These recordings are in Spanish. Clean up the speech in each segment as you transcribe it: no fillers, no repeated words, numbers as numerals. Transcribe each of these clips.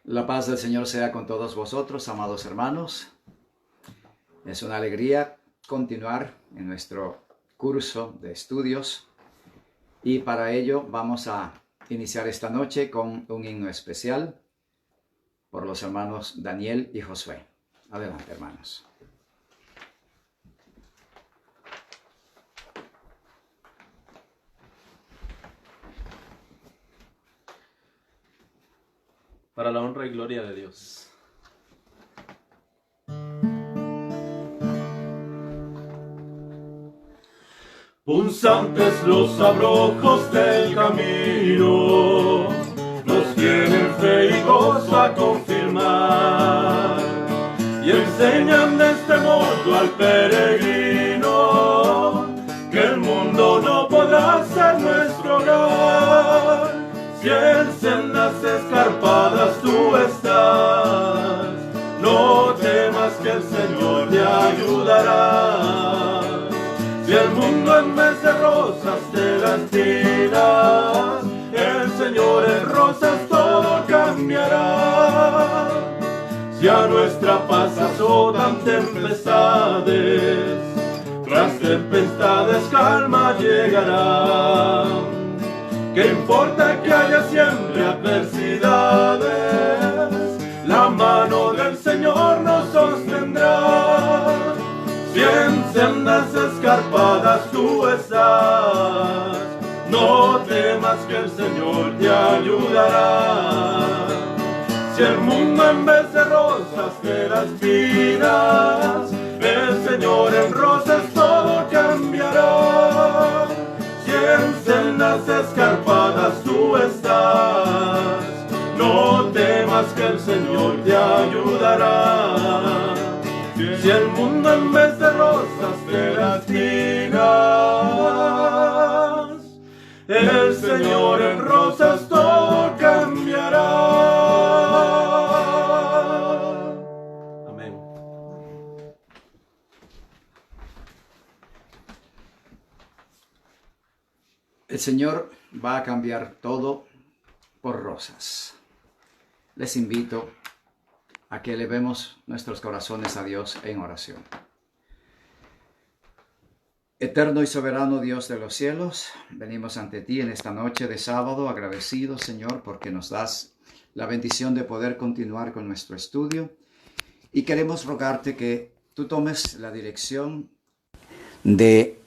La paz del Señor sea con todos vosotros, amados hermanos. Es una alegría continuar en nuestro curso de estudios y para ello vamos a iniciar esta noche con un himno especial por los hermanos Daniel y Josué. Adelante, hermanos. Para la honra y gloria de Dios. Punzantes los abrojos del camino, nos tienen fe y gozo a confirmar, y enseñan de este modo al peregrino, que el mundo no podrá ser nuestro hogar, si en sendas escarpadas tú estás, no temas que el Señor te ayudará. Si el mundo en vez de rosas te da espinas, el Señor en rosas todo cambiará. Si a nuestra paz azotan tempestades, tras tempestades calma llegará. ¿Qué importa que haya siempre adversidades? La mano del Señor nos sostendrá. Si en sendas escarpadas tú estás, no temas que el Señor te ayudará. Si el mundo en vez de rosas te da espinas, el Señor en rosas todo cambiará. Si en sendas escarpadas tú estás, no temas que el Señor te ayudará. Si el mundo en vez de rosas te da espinas, el Señor en rosas todo cambiará. Amén. El Señor va a cambiar todo por rosas. Les invito a que elevemos nuestros corazones a Dios en oración. Eterno y soberano Dios de los cielos, venimos ante ti en esta noche de sábado, agradecidos, Señor, porque nos das la bendición de poder continuar con nuestro estudio y queremos rogarte que tú tomes la dirección de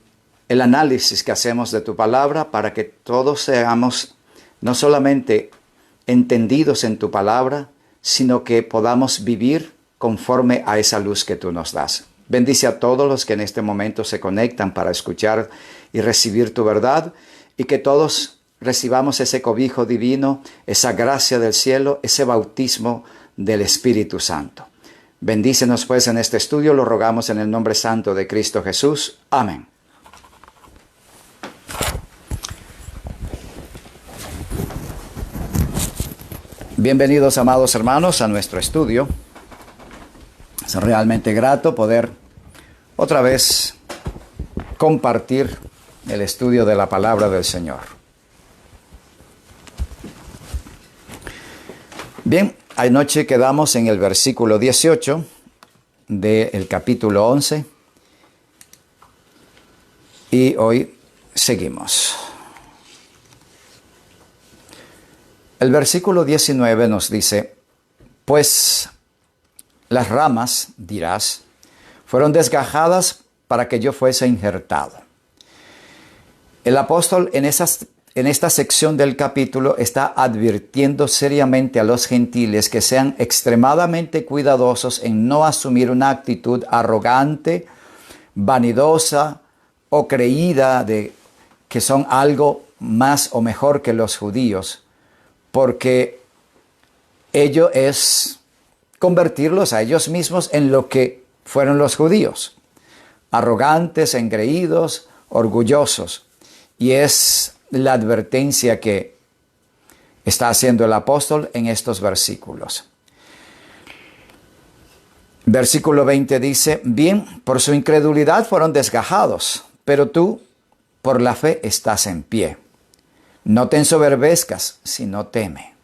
el análisis que hacemos de tu palabra para que todos seamos no solamente entendidos en tu palabra, sino que podamos vivir conforme a esa luz que tú nos das. Bendice a todos los que en este momento se conectan para escuchar y recibir tu verdad, y que todos recibamos ese cobijo divino, esa gracia del cielo, ese bautismo del Espíritu Santo. Bendícenos pues en este estudio, lo rogamos en el nombre santo de Cristo Jesús. Amén. Bienvenidos, amados hermanos, a nuestro estudio. Es realmente grato poder otra vez compartir el estudio de la palabra del Señor. Bien, anoche quedamos en el versículo 18 del capítulo 11 y hoy seguimos. El versículo 19 nos dice: pues las ramas, dirás, fueron desgajadas para que yo fuese injertado. El apóstol en esta sección del capítulo está advirtiendo seriamente a los gentiles que sean extremadamente cuidadosos en no asumir una actitud arrogante, vanidosa o creída de que son algo más o mejor que los judíos, porque ello es convertirlos a ellos mismos en lo que fueron los judíos, arrogantes, engreídos, orgullosos. Y es la advertencia que está haciendo el apóstol en estos versículos. Versículo 20 dice: bien, por su incredulidad fueron desgajados, pero tú por la fe estás en pie. No te ensoberbezcas, sino teme.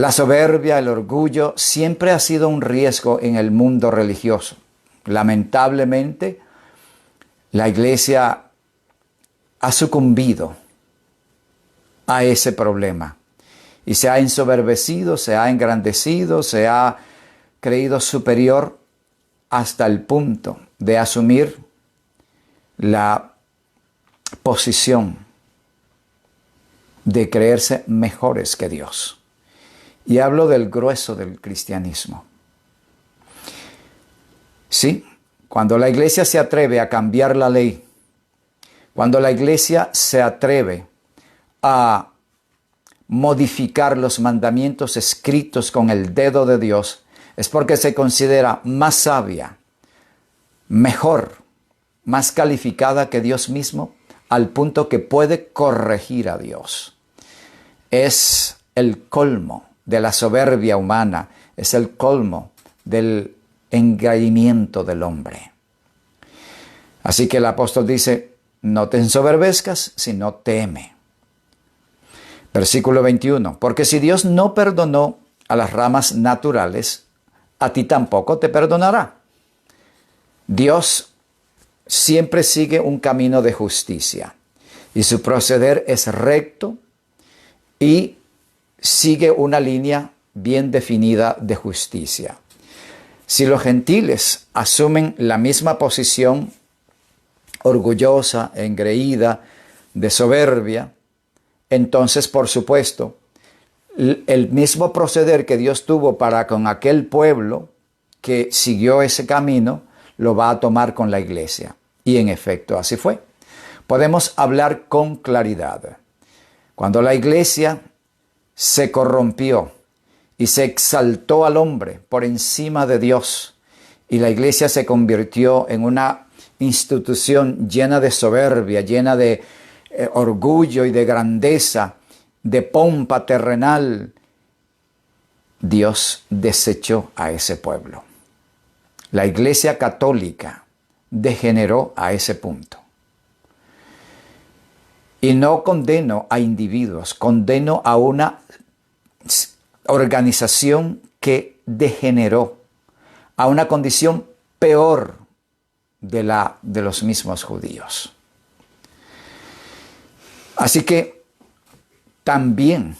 La soberbia, el orgullo, siempre ha sido un riesgo en el mundo religioso. Lamentablemente, la iglesia ha sucumbido a ese problema y se ha ensoberbecido, se ha engrandecido, se ha creído superior hasta el punto de asumir la posición de creerse mejores que Dios. Y hablo del grueso del cristianismo. Sí, cuando la iglesia se atreve a cambiar la ley, cuando la iglesia se atreve a modificar los mandamientos escritos con el dedo de Dios, es porque se considera más sabia, mejor, más calificada que Dios mismo, al punto que puede corregir a Dios. Es el colmo de la soberbia humana, es el colmo del engreimiento del hombre. Así que el apóstol dice, no te ensoberbezcas, sino teme. Versículo 21, porque si Dios no perdonó a las ramas naturales, a ti tampoco te perdonará. Dios siempre sigue un camino de justicia y su proceder es recto y sigue una línea bien definida de justicia. Si los gentiles asumen la misma posición orgullosa, engreída, de soberbia, entonces, por supuesto, el mismo proceder que Dios tuvo para con aquel pueblo que siguió ese camino, lo va a tomar con la iglesia. Y en efecto, así fue. Podemos hablar con claridad. Cuando la iglesia se corrompió y se exaltó al hombre por encima de Dios, y la iglesia se convirtió en una institución llena de soberbia, llena de orgullo y de grandeza, de pompa terrenal, Dios desechó a ese pueblo. La Iglesia Católica degeneró a ese punto. Y no condeno a individuos, condeno a una organización que degeneró a una condición peor de los mismos judíos. Así que también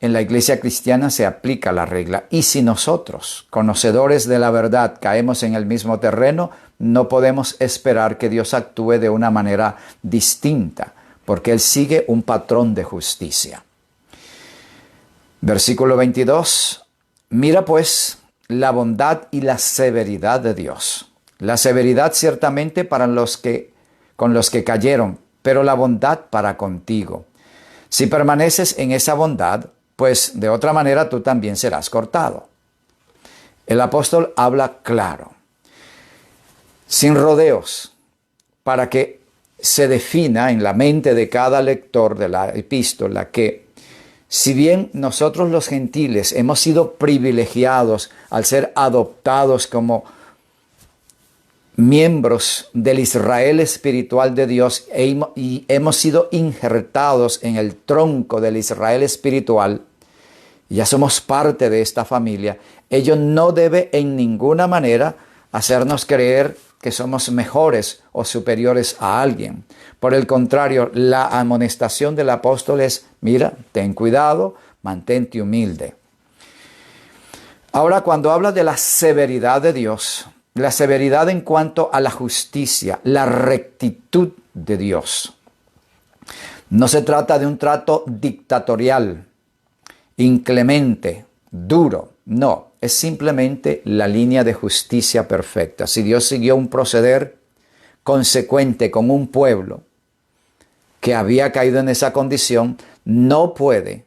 en la iglesia cristiana se aplica la regla. Y si nosotros, conocedores de la verdad, caemos en el mismo terreno, no podemos esperar que Dios actúe de una manera distinta, porque Él sigue un patrón de justicia. Versículo 22. Mira pues la bondad y la severidad de Dios. La severidad ciertamente con los que cayeron, pero la bondad para contigo. Si permaneces en esa bondad, pues de otra manera tú también serás cortado. El apóstol habla claro, sin rodeos, para que se defina en la mente de cada lector de la epístola que si bien nosotros los gentiles hemos sido privilegiados al ser adoptados como miembros del Israel espiritual de Dios y hemos sido injertados en el tronco del Israel espiritual, ya somos parte de esta familia, ello no debe en ninguna manera hacernos creer que somos mejores o superiores a alguien. Por el contrario, la amonestación del apóstol es, mira, ten cuidado, mantente humilde. Ahora, cuando habla de la severidad de Dios, la severidad en cuanto a la justicia, la rectitud de Dios. No se trata de un trato dictatorial, inclemente, duro. No, es simplemente la línea de justicia perfecta. Si Dios siguió un proceder consecuente con un pueblo que había caído en esa condición, no puede,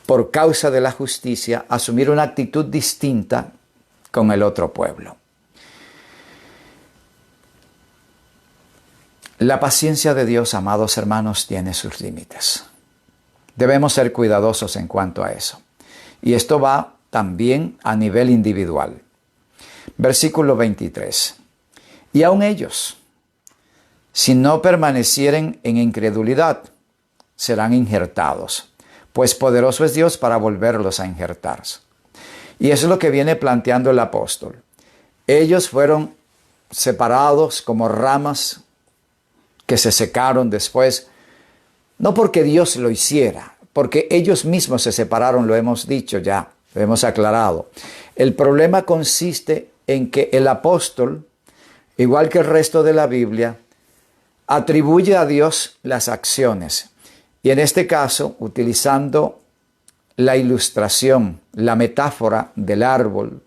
por causa de la justicia, asumir una actitud distinta con el otro pueblo. La paciencia de Dios, amados hermanos, tiene sus límites. Debemos ser cuidadosos en cuanto a eso. Y esto va también a nivel individual. Versículo 23. Y aun ellos, si no permanecieren en incredulidad, serán injertados. pues poderoso es Dios para volverlos a injertarse. Y eso es lo que viene planteando el apóstol. Ellos fueron separados como ramas que se secaron después, no porque Dios lo hiciera, porque ellos mismos se separaron, lo hemos dicho ya, lo hemos aclarado. El problema consiste en que el apóstol, igual que el resto de la Biblia, atribuye a Dios las acciones. Y en este caso, utilizando la ilustración, la metáfora del árbol,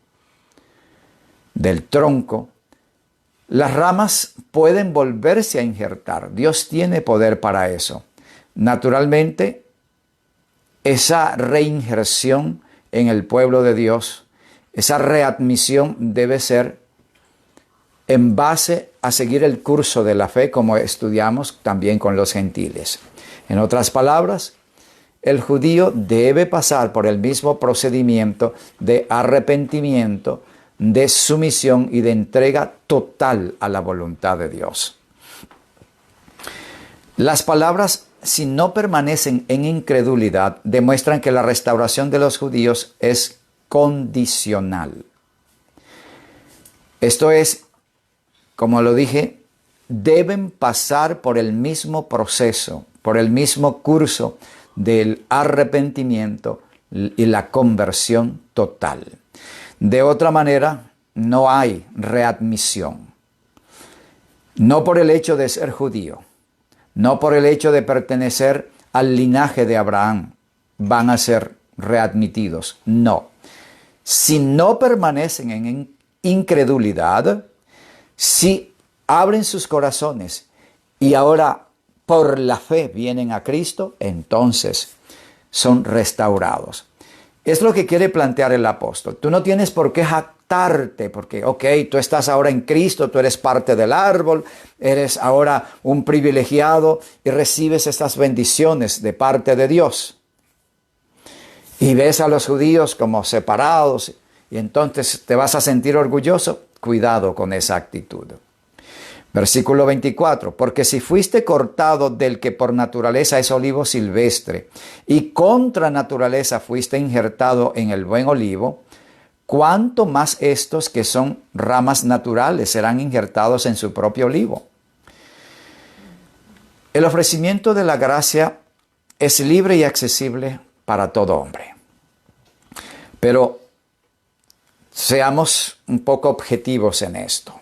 del tronco, las ramas pueden volverse a injertar. Dios tiene poder para eso. Naturalmente, esa reinjerción en el pueblo de Dios, esa readmisión debe ser en base a seguir el curso de la fe, como estudiamos también con los gentiles. En otras palabras, el judío debe pasar por el mismo procedimiento de arrepentimiento, de sumisión y de entrega total a la voluntad de Dios. Las palabras, si no permanecen en incredulidad, demuestran que la restauración de los judíos es condicional. Esto es, como lo dije, deben pasar por el mismo proceso, por el mismo curso del arrepentimiento y la conversión total. De otra manera, no hay readmisión. No por el hecho de ser judío, no por el hecho de pertenecer al linaje de Abraham, van a ser readmitidos. No. Si no permanecen en incredulidad, si abren sus corazones y ahora por la fe vienen a Cristo, entonces son restaurados. Es lo que quiere plantear el apóstol. Tú no tienes por qué jactarte, porque, tú estás ahora en Cristo, tú eres parte del árbol, eres ahora un privilegiado y recibes estas bendiciones de parte de Dios. Y ves a los judíos como separados y entonces te vas a sentir orgulloso. Cuidado con esa actitud. Versículo 24, porque si fuiste cortado del que por naturaleza es olivo silvestre y contra naturaleza fuiste injertado en el buen olivo, ¿cuánto más estos que son ramas naturales serán injertados en su propio olivo? El ofrecimiento de la gracia es libre y accesible para todo hombre. Pero seamos un poco objetivos en esto.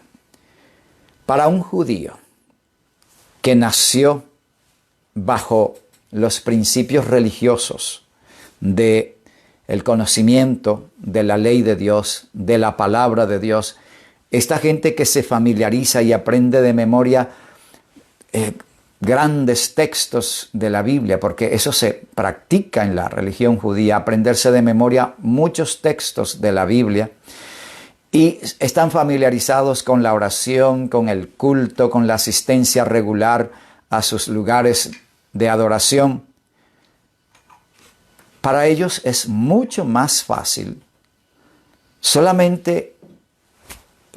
Para un judío que nació bajo los principios religiosos de el conocimiento de la ley de Dios, de la palabra de Dios, esta gente que se familiariza y aprende de memoria grandes textos de la Biblia, porque eso se practica en la religión judía, aprenderse de memoria muchos textos de la Biblia, y están familiarizados con la oración, con el culto, con la asistencia regular a sus lugares de adoración. Para ellos es mucho más fácil solamente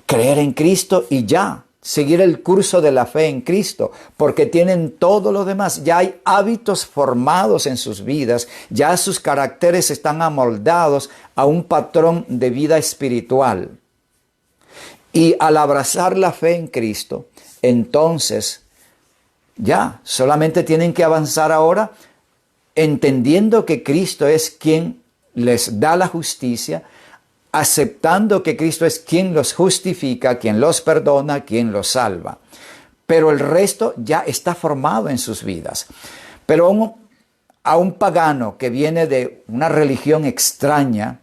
creer en Cristo y ya, seguir el curso de la fe en Cristo, porque tienen todo lo demás. Ya hay hábitos formados en sus vidas, ya sus caracteres están amoldados a un patrón de vida espiritual. Y al abrazar la fe en Cristo, entonces ya solamente tienen que avanzar ahora entendiendo que Cristo es quien les da la justicia, aceptando que Cristo es quien los justifica, quien los perdona, quien los salva. Pero el resto ya está formado en sus vidas. Pero a un pagano que viene de una religión extraña,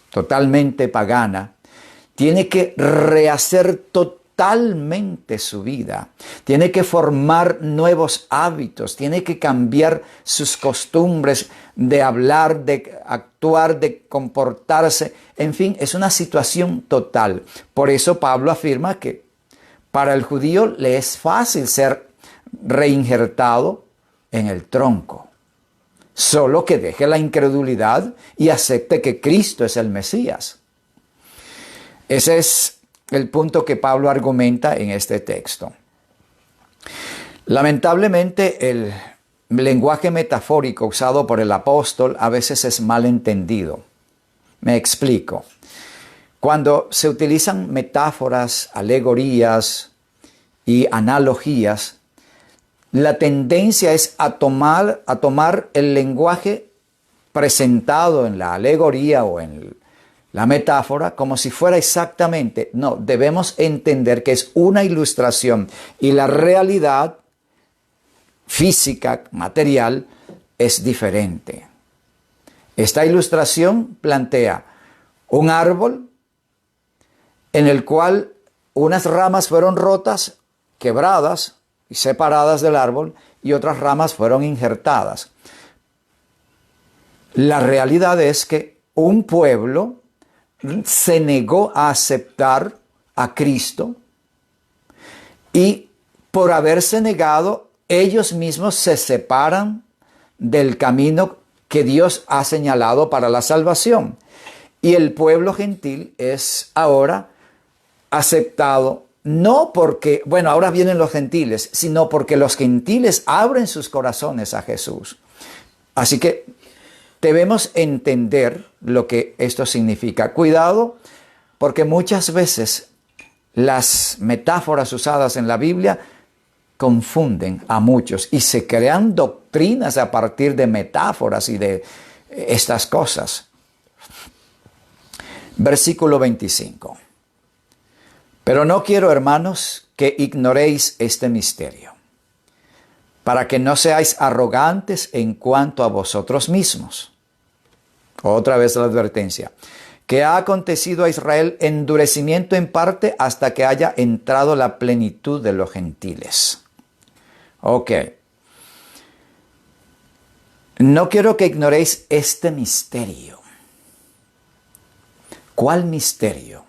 totalmente pagana, tiene que rehacer totalmente su vida. Tiene que formar nuevos hábitos. Tiene que cambiar sus costumbres de hablar, de actuar, de comportarse. En fin, es una situación total. Por eso Pablo afirma que para el judío le es fácil ser reinjertado en el tronco. Solo que deje la incredulidad y acepte que Cristo es el Mesías. Ese es el punto que Pablo argumenta en este texto. Lamentablemente, lenguaje metafórico usado por el apóstol a veces es mal entendido. Me explico. Cuando se utilizan metáforas, alegorías y analogías, la tendencia es a tomar el lenguaje presentado en la alegoría o en la metáfora como si fuera exactamente. No, debemos entender que es una ilustración y la realidad física, material, es diferente. Esta ilustración plantea un árbol en el cual unas ramas fueron rotas, quebradas y separadas del árbol, y otras ramas fueron injertadas. La realidad es que un pueblo se negó a aceptar a Cristo y por haberse negado, ellos mismos se separan del camino que Dios ha señalado para la salvación. Y el pueblo gentil es ahora aceptado, no porque, bueno, ahora vienen los gentiles, sino porque los gentiles abren sus corazones a Jesús. Así que debemos entender lo que esto significa. Cuidado, porque muchas veces las metáforas usadas en la Biblia confunden a muchos y se crean doctrinas a partir de metáforas y de estas cosas. Versículo 25. Pero no quiero, hermanos, que ignoréis este misterio, para que no seáis arrogantes en cuanto a vosotros mismos. Otra vez la advertencia. Que ha acontecido a Israel endurecimiento en parte hasta que haya entrado la plenitud de los gentiles. Ok. No quiero que ignoréis este misterio. ¿Cuál misterio?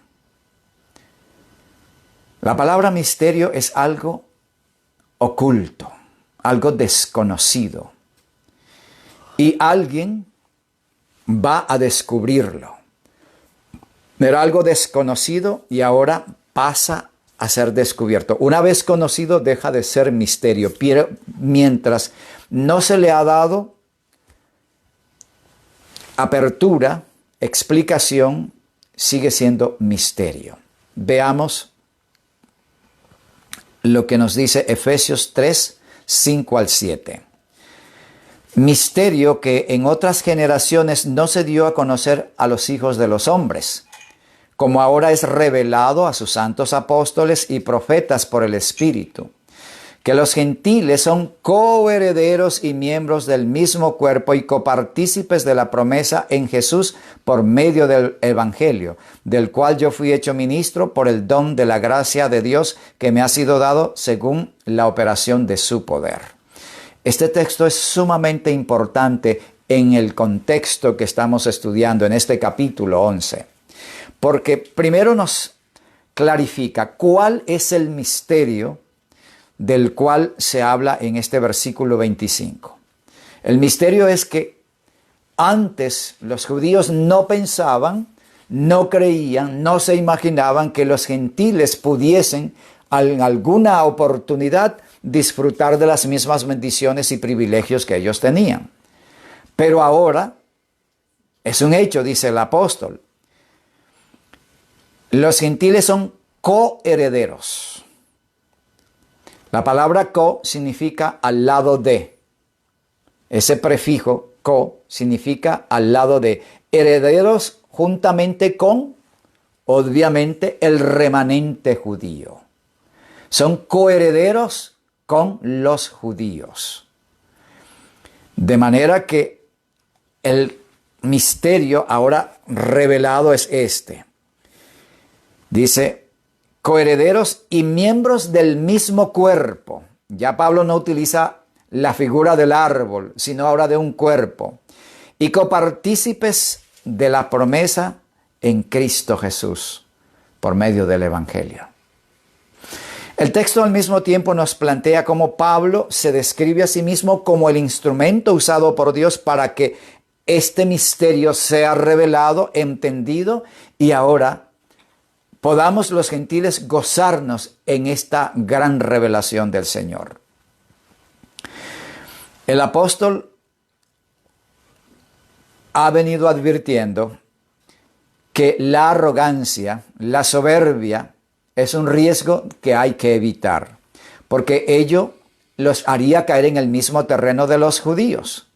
La palabra misterio es algo oculto, algo desconocido. Y alguien va a descubrirlo. Era algo desconocido y ahora pasa a ser descubierto. Una vez conocido, deja de ser misterio. Pero mientras no se le ha dado apertura, explicación, sigue siendo misterio. Veamos lo que nos dice Efesios 3, 5 al 7. Misterio que en otras generaciones no se dio a conocer a los hijos de los hombres, como ahora es revelado a sus santos apóstoles y profetas por el Espíritu, que los gentiles son coherederos y miembros del mismo cuerpo y copartícipes de la promesa en Jesús por medio del Evangelio, del cual yo fui hecho ministro por el don de la gracia de Dios que me ha sido dado según la operación de su poder. Este texto es sumamente importante en el contexto que estamos estudiando en este capítulo 11, porque primero nos clarifica cuál es el misterio del cual se habla en este versículo 25. El misterio es que antes los judíos no pensaban, no creían, no se imaginaban que los gentiles pudiesen en alguna oportunidad disfrutar de las mismas bendiciones y privilegios que ellos tenían. Pero ahora es un hecho, dice el apóstol. Los gentiles son coherederos. La palabra co significa al lado de. Ese prefijo co significa al lado de. Herederos juntamente con, obviamente, el remanente judío. Son coherederos con los judíos. De manera que el misterio ahora revelado es este. Dice, coherederos y miembros del mismo cuerpo. Ya Pablo no utiliza la figura del árbol, sino ahora de un cuerpo. Y copartícipes de la promesa en Cristo Jesús, por medio del Evangelio. El texto al mismo tiempo nos plantea cómo Pablo se describe a sí mismo como el instrumento usado por Dios para que este misterio sea revelado, entendido, y ahora podamos los gentiles gozarnos en esta gran revelación del Señor. El apóstol ha venido advirtiendo que la arrogancia, la soberbia, es un riesgo que hay que evitar, porque ello los haría caer en el mismo terreno de los judíos.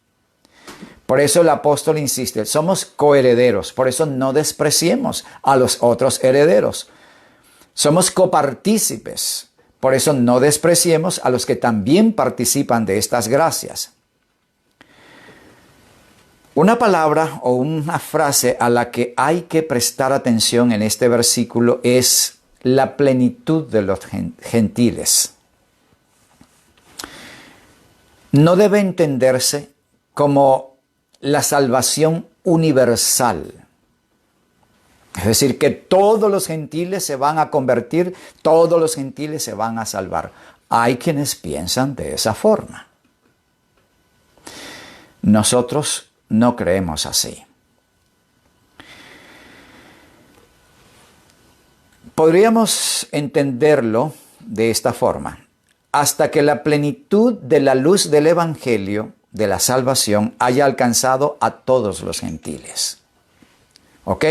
Por eso el apóstol insiste, somos coherederos, por eso no despreciemos a los otros herederos. Somos copartícipes, por eso no despreciemos a los que también participan de estas gracias. Una palabra o una frase a la que hay que prestar atención en este versículo es la plenitud de los gentiles. No debe entenderse como la salvación universal. Es decir, que todos los gentiles se van a convertir, todos los gentiles se van a salvar. Hay quienes piensan de esa forma. Nosotros no creemos así. Podríamos entenderlo de esta forma. Hasta que la plenitud de la luz del Evangelio, de la salvación, haya alcanzado a todos los gentiles. ¿Ok?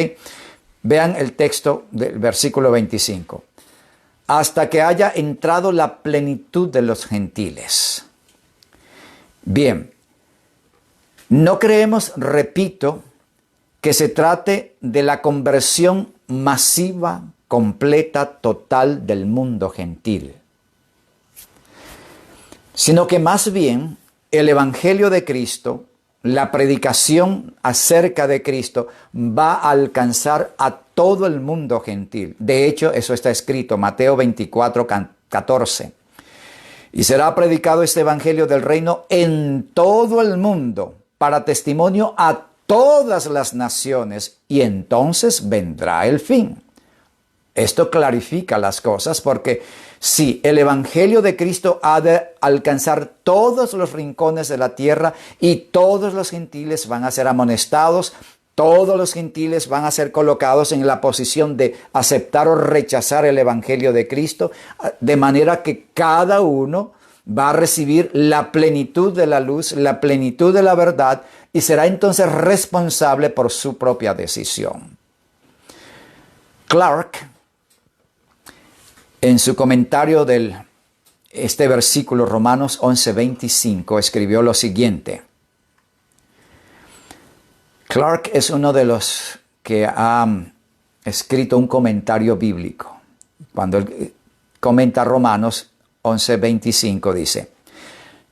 Vean el texto del versículo 25. Hasta que haya entrado la plenitud de los gentiles. Bien. No creemos, repito, que se trate de la conversión masiva, completa, total del mundo gentil, sino que más bien el Evangelio de Cristo, la predicación acerca de Cristo, va a alcanzar a todo el mundo gentil. De hecho, eso está escrito, Mateo 24, 14. Y será predicado este Evangelio del reino en todo el mundo, para testimonio a todas las naciones, y entonces vendrá el fin. Esto clarifica las cosas, porque si el Evangelio de Cristo ha de alcanzar todos los rincones de la tierra y todos los gentiles van a ser amonestados, todos los gentiles van a ser colocados en la posición de aceptar o rechazar el Evangelio de Cristo, de manera que cada uno va a recibir la plenitud de la luz, la plenitud de la verdad, y será entonces responsable por su propia decisión. Clark, en su comentario de este versículo, Romanos 11:25, escribió lo siguiente. Clark es uno de los que ha escrito un comentario bíblico. Cuando él comenta Romanos 11:25 dice: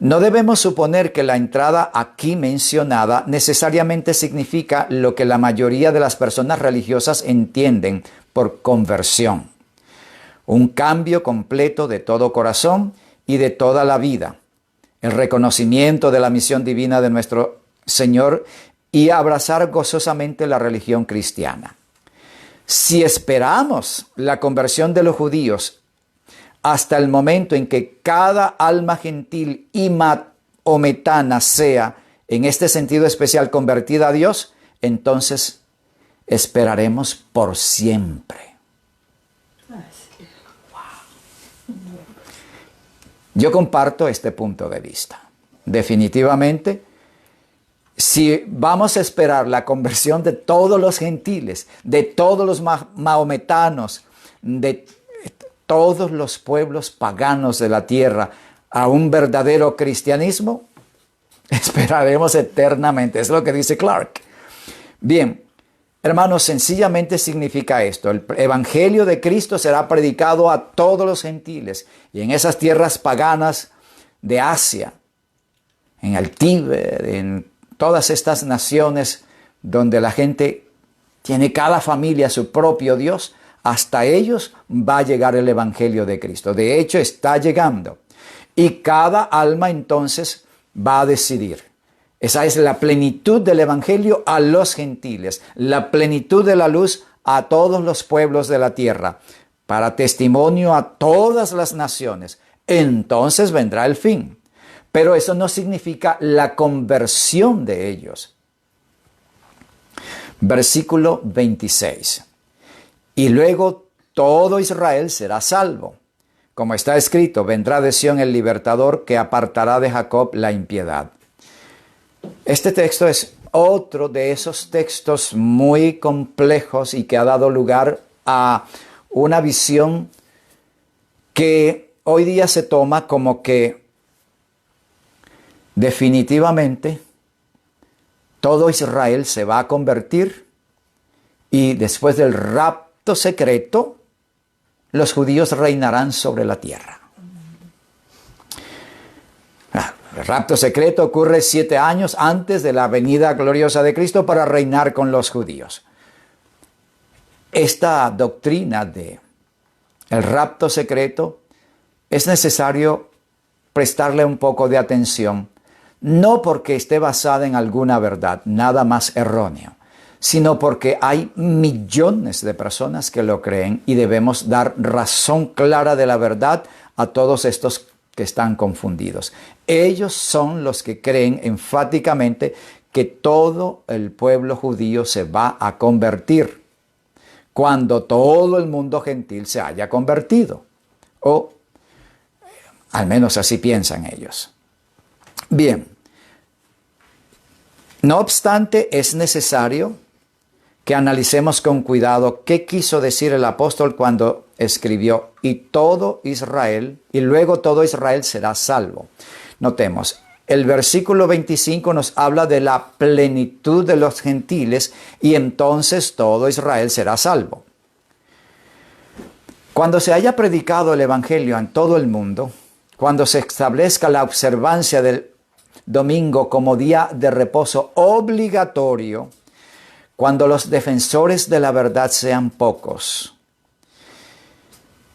no debemos suponer que la entrada aquí mencionada necesariamente significa lo que la mayoría de las personas religiosas entienden por conversión. Un cambio completo de todo corazón y de toda la vida. El reconocimiento de la misión divina de nuestro Señor y abrazar gozosamente la religión cristiana. Si esperamos la conversión de los judíos hasta el momento en que cada alma gentil y maometana sea, en este sentido especial, convertida a Dios, entonces esperaremos por siempre. Yo comparto este punto de vista. Definitivamente, si vamos a esperar la conversión de todos los gentiles, de todos los maometanos, de todos los pueblos paganos de la tierra a un verdadero cristianismo, esperaremos eternamente. Es lo que dice Clark. Bien, hermanos, sencillamente significa esto. El Evangelio de Cristo será predicado a todos los gentiles y en esas tierras paganas de Asia, en el Tíbet, en todas estas naciones donde la gente tiene cada familia su propio Dios, hasta ellos va a llegar el Evangelio de Cristo. De hecho, está llegando. Y cada alma entonces va a decidir. Esa es la plenitud del Evangelio a los gentiles, la plenitud de la luz a todos los pueblos de la tierra, para testimonio a todas las naciones. Entonces vendrá el fin. Pero eso no significa la conversión de ellos. Versículo 26. Y luego todo Israel será salvo. Como está escrito, vendrá de Sión el libertador que apartará de Jacob la impiedad. Este texto es otro de esos textos muy complejos y que ha dado lugar a una visión que hoy día se toma como que definitivamente todo Israel se va a convertir y después del rapto secreto, los judíos reinarán sobre la tierra. El rapto secreto ocurre 7 años antes de la venida gloriosa de Cristo para reinar con los judíos. Esta doctrina de el rapto secreto es necesario prestarle un poco de atención, no porque esté basada en alguna verdad, nada más erróneo, sino porque hay millones de personas que lo creen y debemos dar razón clara de la verdad a todos estos que están confundidos. Ellos son los que creen enfáticamente que todo el pueblo judío se va a convertir cuando todo el mundo gentil se haya convertido. O al menos así piensan ellos. Bien. No obstante, es necesario que analicemos con cuidado qué quiso decir el apóstol cuando escribió y todo Israel, y luego todo Israel será salvo. Notemos, el versículo 25 nos habla de la plenitud de los gentiles y entonces todo Israel será salvo. Cuando se haya predicado el evangelio en todo el mundo, cuando se establezca la observancia del domingo como día de reposo obligatorio, cuando los defensores de la verdad sean pocos,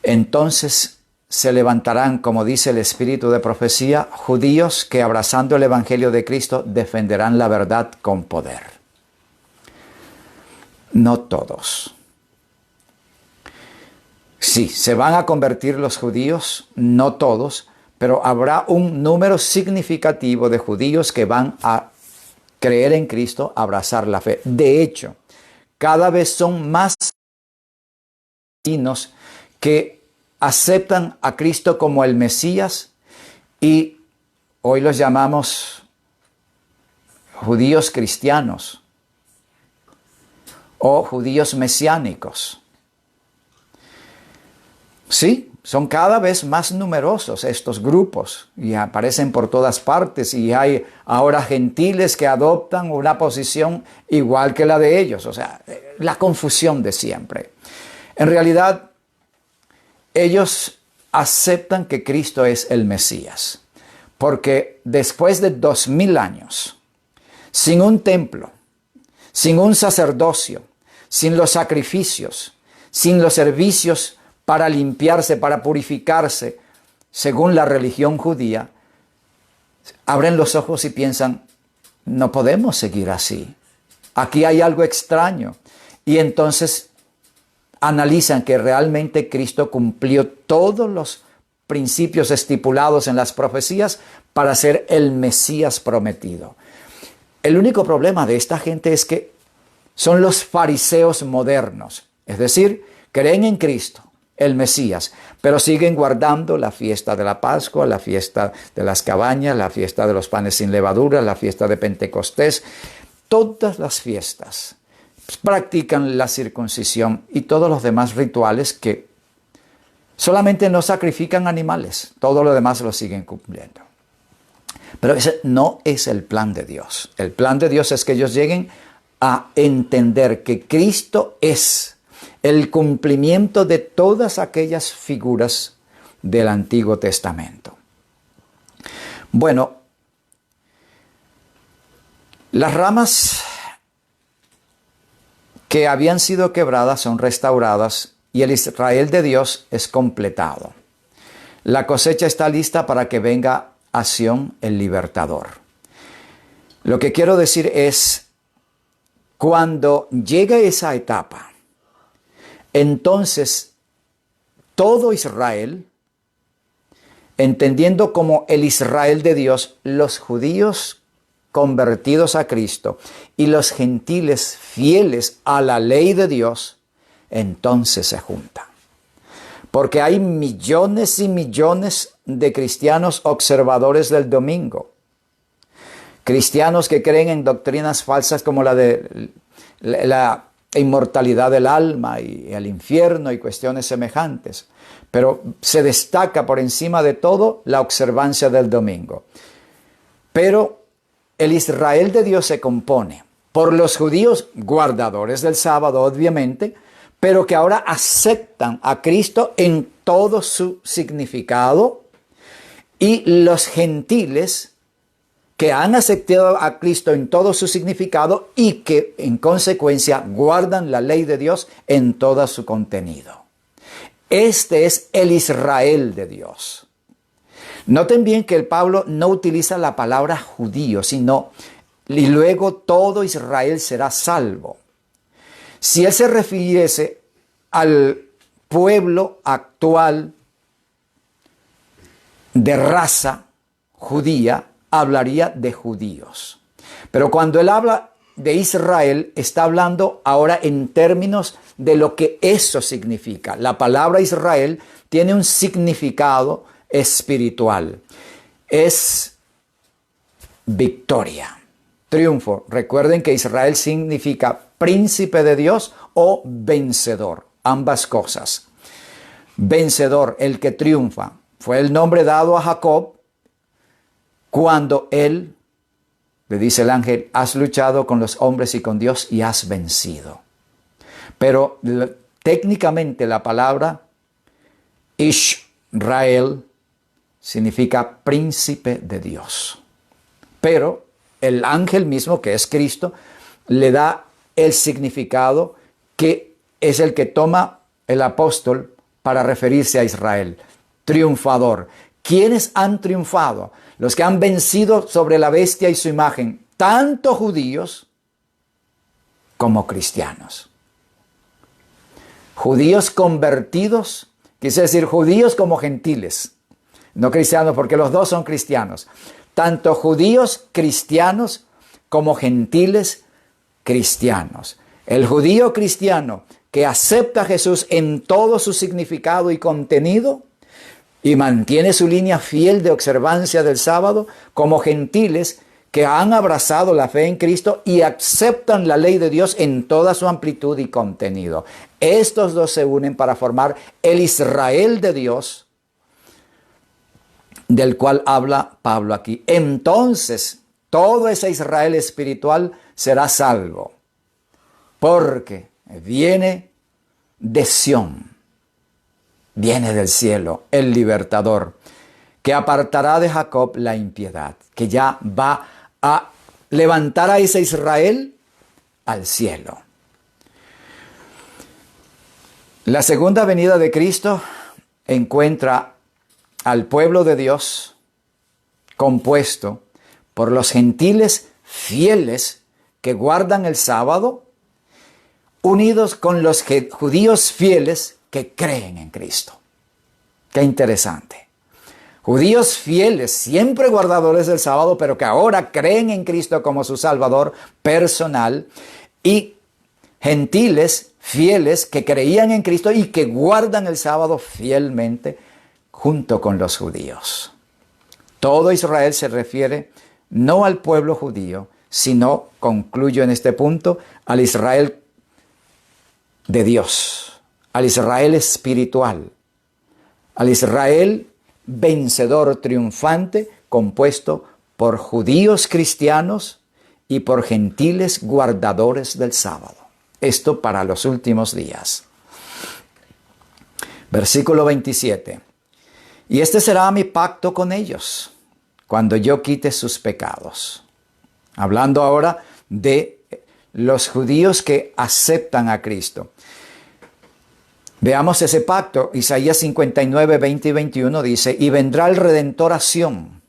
entonces se levantarán, como dice el espíritu de profecía, judíos que abrazando el evangelio de Cristo defenderán la verdad con poder. No todos. Sí, se van a convertir los judíos, no todos, pero habrá un número significativo de judíos que van a creer en Cristo, abrazar la fe. De hecho, cada vez son más latinos que aceptan a Cristo como el Mesías y hoy los llamamos judíos cristianos o judíos mesiánicos. Sí, son cada vez más numerosos estos grupos y aparecen por todas partes y hay ahora gentiles que adoptan una posición igual que la de ellos. O sea, la confusión de siempre. En realidad, ellos aceptan que Cristo es el Mesías, porque después de 2000 años, sin un templo, sin un sacerdocio, sin los sacrificios, sin los servicios para limpiarse, para purificarse, según la religión judía, abren los ojos y piensan, no podemos seguir así. Aquí hay algo extraño. Y entonces analizan que realmente Cristo cumplió todos los principios estipulados en las profecías para ser el Mesías prometido. El único problema de esta gente es que son los fariseos modernos. Es decir, creen en Cristo, el Mesías, pero siguen guardando la fiesta de la Pascua, la fiesta de las cabañas, la fiesta de los panes sin levadura, la fiesta de Pentecostés, todas las fiestas. Practican la circuncisión y todos los demás rituales que solamente no sacrifican animales, todo lo demás lo siguen cumpliendo. Pero ese no es el plan de Dios. El plan de Dios es que ellos lleguen a entender que Cristo es el cumplimiento de todas aquellas figuras del Antiguo Testamento. Bueno, las ramas que habían sido quebradas son restauradas y el Israel de Dios es completado. La cosecha está lista para que venga a Sión el libertador. Lo que quiero decir es, cuando llegue esa etapa, entonces todo Israel, entendiendo como el Israel de Dios, los judíos convertidos a Cristo y los gentiles fieles a la ley de Dios, entonces se juntan. Porque hay millones y millones de cristianos observadores del domingo cristianos que creen en doctrinas falsas como la de la inmortalidad del alma y el infierno y cuestiones semejantes. Pero se destaca por encima de todo la observancia del domingo. Pero el Israel de Dios se compone por los judíos guardadores del sábado, obviamente, pero que ahora aceptan a Cristo en todo su significado, y los gentiles que han aceptado a Cristo en todo su significado y que en consecuencia guardan la ley de Dios en todo su contenido. Este es el Israel de Dios. Noten bien que el Pablo no utiliza la palabra judío, sino y luego todo Israel será salvo. Si él se refiriese al pueblo actual de raza judía, hablaría de judíos. Pero cuando él habla de Israel, está hablando ahora en términos de lo que eso significa. La palabra Israel tiene un significado espiritual. Es victoria, triunfo. Recuerden que Israel significa príncipe de Dios o vencedor. Ambas cosas. Vencedor, el que triunfa. Fue el nombre dado a Jacob cuando él, le dice el ángel, has luchado con los hombres y con Dios y has vencido. Pero técnicamente la palabra Israel significa príncipe de Dios. Pero el ángel mismo, que es Cristo, le da el significado que es el que toma el apóstol para referirse a Israel. Triunfador. ¿Quiénes han triunfado? Los que han vencido sobre la bestia y su imagen, tanto judíos como cristianos. Judíos convertidos, quise decir judíos como gentiles, no cristianos, porque los dos son cristianos. Tanto judíos cristianos como gentiles cristianos. El judío cristiano que acepta a Jesús en todo su significado y contenido y mantiene su línea fiel de observancia del sábado, como gentiles que han abrazado la fe en Cristo y aceptan la ley de Dios en toda su amplitud y contenido. Estos dos se unen para formar el Israel de Dios, del cual habla Pablo aquí. Entonces, todo ese Israel espiritual será salvo, porque viene de Sión, viene del cielo, el libertador, que apartará de Jacob la impiedad, que ya va a levantar a ese Israel al cielo. La segunda venida de Cristo encuentra al pueblo de Dios compuesto por los gentiles fieles que guardan el sábado, unidos con los judíos fieles que creen en Cristo. Qué interesante. Judíos fieles, siempre guardadores del sábado, pero que ahora creen en Cristo como su Salvador personal, y gentiles fieles que creían en Cristo y que guardan el sábado fielmente junto con los judíos. Todo Israel se refiere no al pueblo judío, sino, concluyo en este punto, al Israel de Dios, al Israel espiritual, al Israel vencedor, triunfante, compuesto por judíos cristianos y por gentiles guardadores del sábado. Esto para los últimos días. Versículo 27. Y este será mi pacto con ellos, cuando yo quite sus pecados. Hablando ahora de los judíos que aceptan a Cristo. Veamos ese pacto. Isaías 59, 20 y 21 dice, y vendrá el Redentor a Sión,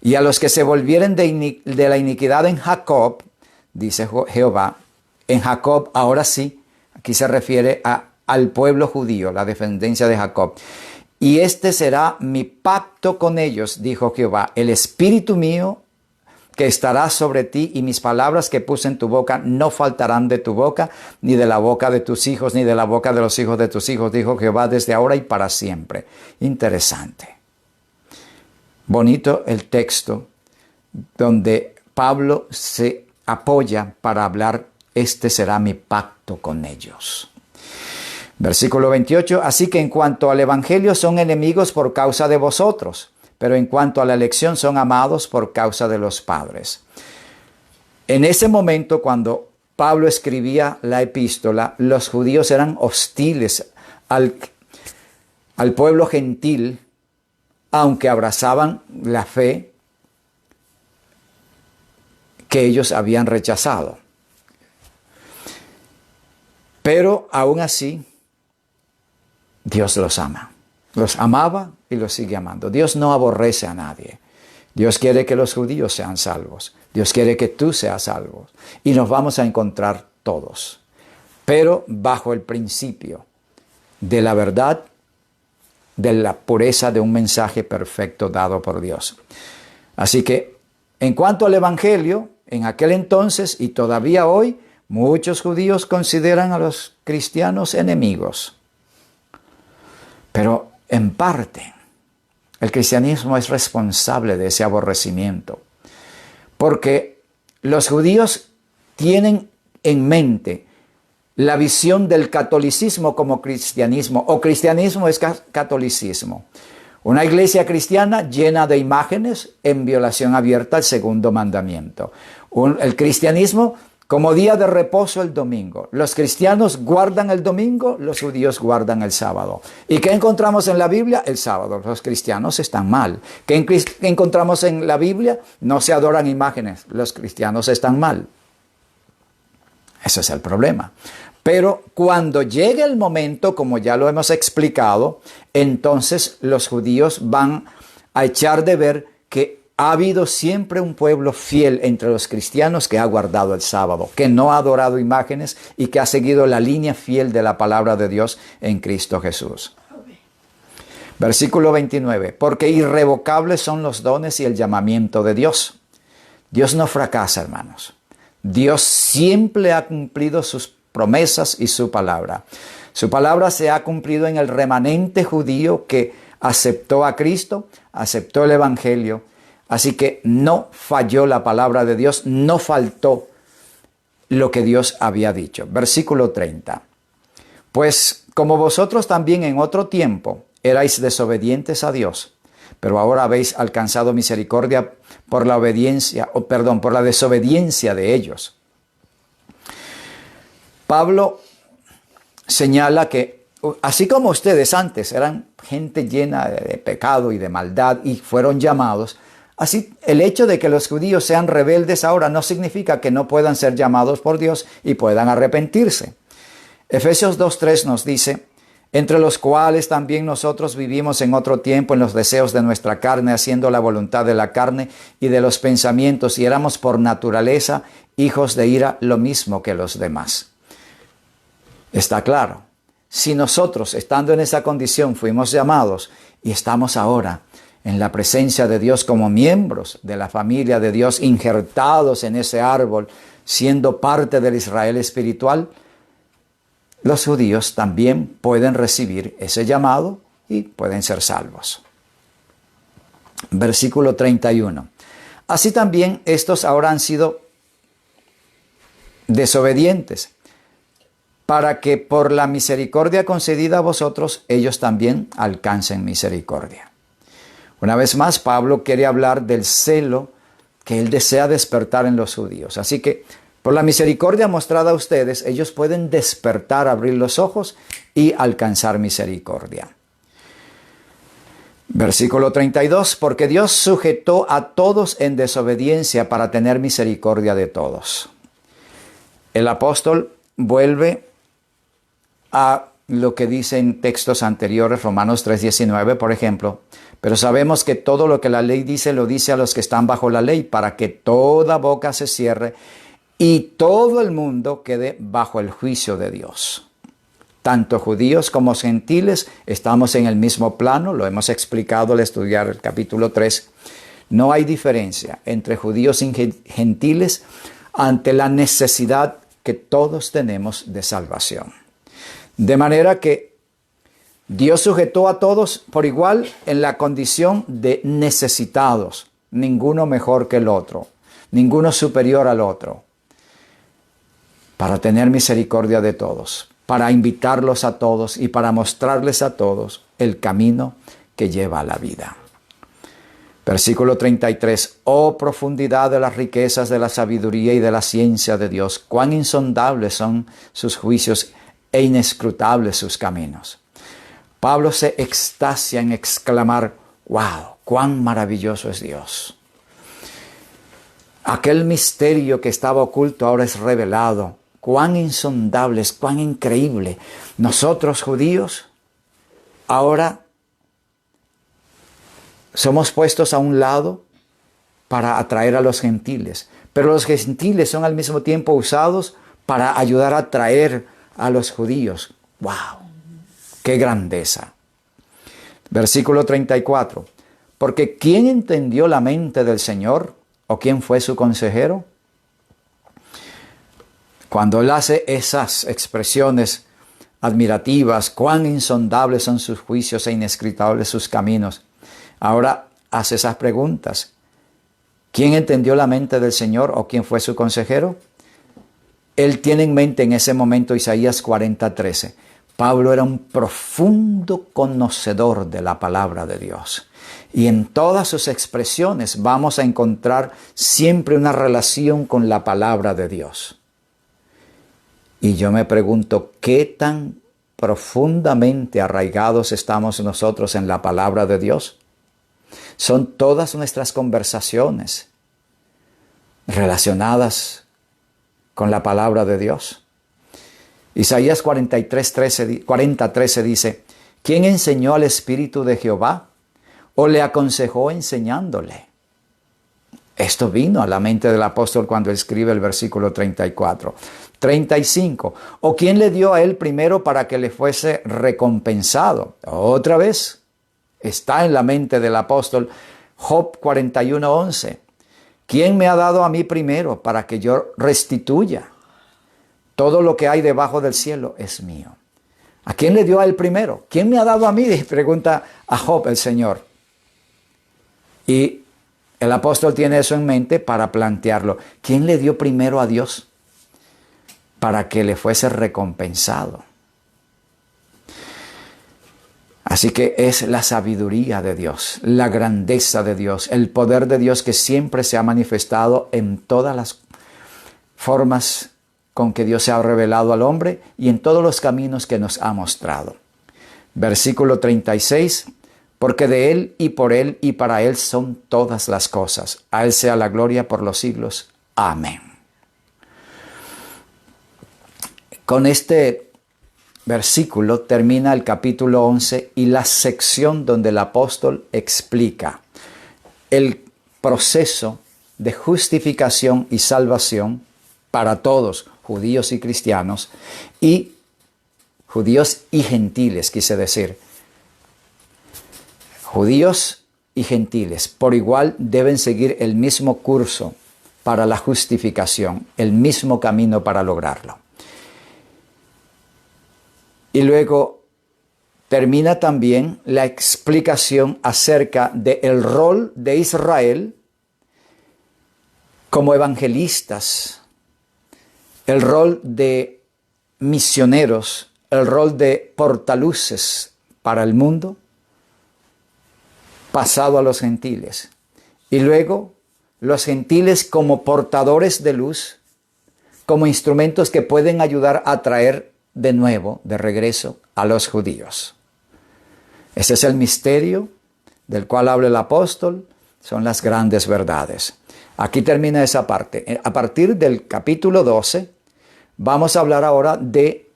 y a los que se volvieren de la iniquidad en Jacob, dice Jehová, en Jacob, ahora sí, aquí se refiere al pueblo judío, la descendencia de Jacob. Y este será mi pacto con ellos, dijo Jehová, el espíritu mío que estará sobre ti, y mis palabras que puse en tu boca no faltarán de tu boca, ni de la boca de tus hijos, ni de la boca de los hijos de tus hijos, dijo Jehová, desde ahora y para siempre. Interesante. Bonito el texto donde Pablo se apoya para hablar, este será mi pacto con ellos. Versículo 28, así que en cuanto al evangelio son enemigos por causa de vosotros, pero en cuanto a la elección son amados por causa de los padres. En ese momento, cuando Pablo escribía la epístola, los judíos eran hostiles al pueblo gentil, aunque abrazaban la fe que ellos habían rechazado. Pero aún así, Dios los ama. Los amaba y los sigue amando. Dios no aborrece a nadie. Dios quiere que los judíos sean salvos. Dios quiere que tú seas salvo. Y nos vamos a encontrar todos. Pero bajo el principio de la verdad, de la pureza de un mensaje perfecto dado por Dios. Así que, en cuanto al evangelio, en aquel entonces y todavía hoy, muchos judíos consideran a los cristianos enemigos. Pero en parte, el cristianismo es responsable de ese aborrecimiento. Porque los judíos tienen en mente la visión del catolicismo como cristianismo, o cristianismo es catolicismo. Una iglesia cristiana llena de imágenes en violación abierta al segundo mandamiento. El cristianismo como día de reposo el domingo. Los cristianos guardan el domingo, los judíos guardan el sábado. ¿Y qué encontramos en la Biblia? El sábado. Los cristianos están mal. ¿Qué encontramos en la Biblia? No se adoran imágenes. Los cristianos están mal. Ese es el problema. Pero cuando llegue el momento, como ya lo hemos explicado, entonces los judíos van a echar de ver que ha habido siempre un pueblo fiel entre los cristianos que ha guardado el sábado, que no ha adorado imágenes y que ha seguido la línea fiel de la palabra de Dios en Cristo Jesús. Versículo 29. Porque irrevocables son los dones y el llamamiento de Dios. Dios no fracasa, hermanos. Dios siempre ha cumplido sus promesas y su palabra. Su palabra se ha cumplido en el remanente judío que aceptó a Cristo, aceptó el evangelio. Así que no falló la palabra de Dios, no faltó lo que Dios había dicho. Versículo 30. Pues como vosotros también en otro tiempo erais desobedientes a Dios, pero ahora habéis alcanzado misericordia por la obediencia, por la desobediencia de ellos. Pablo señala que así como ustedes antes eran gente llena de pecado y de maldad y fueron llamados, así el hecho de que los judíos sean rebeldes ahora no significa que no puedan ser llamados por Dios y puedan arrepentirse. Efesios 2:3 nos dice, entre los cuales también nosotros vivimos en otro tiempo en los deseos de nuestra carne, haciendo la voluntad de la carne y de los pensamientos, y éramos por naturaleza hijos de ira, lo mismo que los demás. Está claro, si nosotros, estando en esa condición, fuimos llamados y estamos ahora en la presencia de Dios como miembros de la familia de Dios, injertados en ese árbol, siendo parte del Israel espiritual, los judíos también pueden recibir ese llamado y pueden ser salvos. Versículo 31. Así también estos ahora han sido desobedientes, para que por la misericordia concedida a vosotros, ellos también alcancen misericordia. Una vez más, Pablo quiere hablar del celo que él desea despertar en los judíos. Así que, por la misericordia mostrada a ustedes, ellos pueden despertar, abrir los ojos y alcanzar misericordia. Versículo 32. Porque Dios sujetó a todos en desobediencia para tener misericordia de todos. El apóstol vuelve a lo que dice en textos anteriores, Romanos 3:19, por ejemplo. Pero sabemos que todo lo que la ley dice, lo dice a los que están bajo la ley, para que toda boca se cierre y todo el mundo quede bajo el juicio de Dios. Tanto judíos como gentiles estamos en el mismo plano, lo hemos explicado al estudiar el capítulo 3. No hay diferencia entre judíos y gentiles ante la necesidad que todos tenemos de salvación. De manera que Dios sujetó a todos por igual en la condición de necesitados, ninguno mejor que el otro, ninguno superior al otro, para tener misericordia de todos, para invitarlos a todos y para mostrarles a todos el camino que lleva a la vida. Versículo 33. Oh profundidad de las riquezas de la sabiduría y de la ciencia de Dios, cuán insondables son sus juicios e inescrutables sus caminos. Pablo se extasia en exclamar, wow, cuán maravilloso es Dios. Aquel misterio que estaba oculto ahora es revelado. Cuán insondable es, cuán increíble. Nosotros judíos ahora somos puestos a un lado para atraer a los gentiles. Pero los gentiles son al mismo tiempo usados para ayudar a atraer a los judíos. ¡Wow! ¡Qué grandeza! Versículo 34. Porque ¿quién entendió la mente del Señor? ¿O quién fue su consejero? Cuando él hace esas expresiones admirativas, cuán insondables son sus juicios e inescrutables sus caminos, ahora hace esas preguntas. ¿Quién entendió la mente del Señor o quién fue su consejero? Él tiene en mente en ese momento Isaías 40:13. Pablo era un profundo conocedor de la palabra de Dios. Y en todas sus expresiones vamos a encontrar siempre una relación con la palabra de Dios. Y yo me pregunto, ¿qué tan profundamente arraigados estamos nosotros en la palabra de Dios? Son todas nuestras conversaciones relacionadas con la palabra de Dios. Isaías 40:13 dice, ¿quién enseñó al Espíritu de Jehová o le aconsejó enseñándole? Esto vino a la mente del apóstol cuando escribe el versículo 34. 35. ¿O quién le dio a él primero para que le fuese recompensado? Otra vez está en la mente del apóstol Job 41:11. ¿Quién me ha dado a mí primero para que yo restituya? Todo lo que hay debajo del cielo es mío. ¿A quién le dio a él primero? ¿Quién me ha dado a mí? Pregunta a Job el Señor. Y el apóstol tiene eso en mente para plantearlo. ¿Quién le dio primero a Dios para que le fuese recompensado? Así que es la sabiduría de Dios, la grandeza de Dios, el poder de Dios que siempre se ha manifestado en todas las formas con que Dios se ha revelado al hombre y en todos los caminos que nos ha mostrado. Versículo 36. Porque de Él y por Él y para Él son todas las cosas. A Él sea la gloria por los siglos. Amén. Con este versículo termina el capítulo 11 y la sección donde el apóstol explica el proceso de justificación y salvación para todos, judíos y cristianos, y judíos y gentiles, quise decir. Judíos y gentiles por igual deben seguir el mismo curso para la justificación, el mismo camino para lograrlo. Y luego termina también la explicación acerca del rol de Israel como evangelistas, el rol de misioneros, el rol de portaluces para el mundo, pasado a los gentiles. Y luego los gentiles como portadores de luz, como instrumentos que pueden ayudar a traer de nuevo, de regreso, a los judíos. Ese es el misterio del cual habla el apóstol, son las grandes verdades. Aquí termina esa parte. A partir del capítulo 12, vamos a hablar ahora de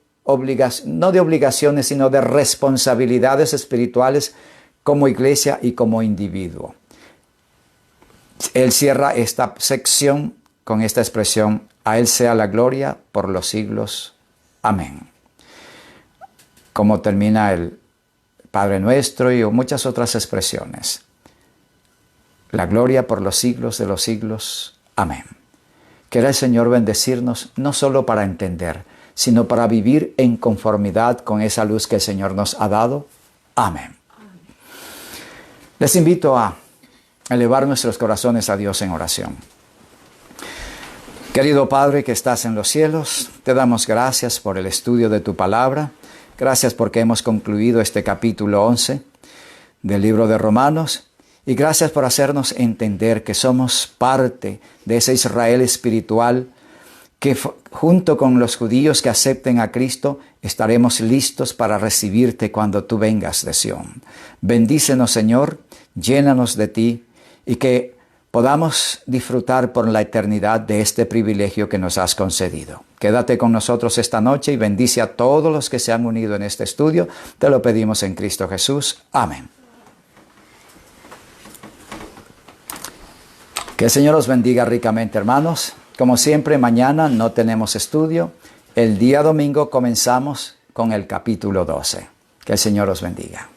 no de obligaciones, sino de responsabilidades espirituales como iglesia y como individuo. Él cierra esta sección con esta expresión, a Él sea la gloria por los siglos. Amén. Como termina el Padre Nuestro y muchas otras expresiones. La gloria por los siglos de los siglos. Amén. Quiera el Señor bendecirnos no solo para entender, sino para vivir en conformidad con esa luz que el Señor nos ha dado. Amén. Les invito a elevar nuestros corazones a Dios en oración. Querido Padre que estás en los cielos, te damos gracias por el estudio de tu palabra. Gracias porque hemos concluido este capítulo 11 del libro de Romanos. Y gracias por hacernos entender que somos parte de ese Israel espiritual que junto con los judíos que acepten a Cristo estaremos listos para recibirte cuando tú vengas de Sión. Bendícenos, Señor, llénanos de ti y que podamos disfrutar por la eternidad de este privilegio que nos has concedido. Quédate con nosotros esta noche y bendice a todos los que se han unido en este estudio. Te lo pedimos en Cristo Jesús. Amén. Que el Señor os bendiga ricamente, hermanos. Como siempre, mañana no tenemos estudio. El día domingo comenzamos con el capítulo 12. Que el Señor os bendiga.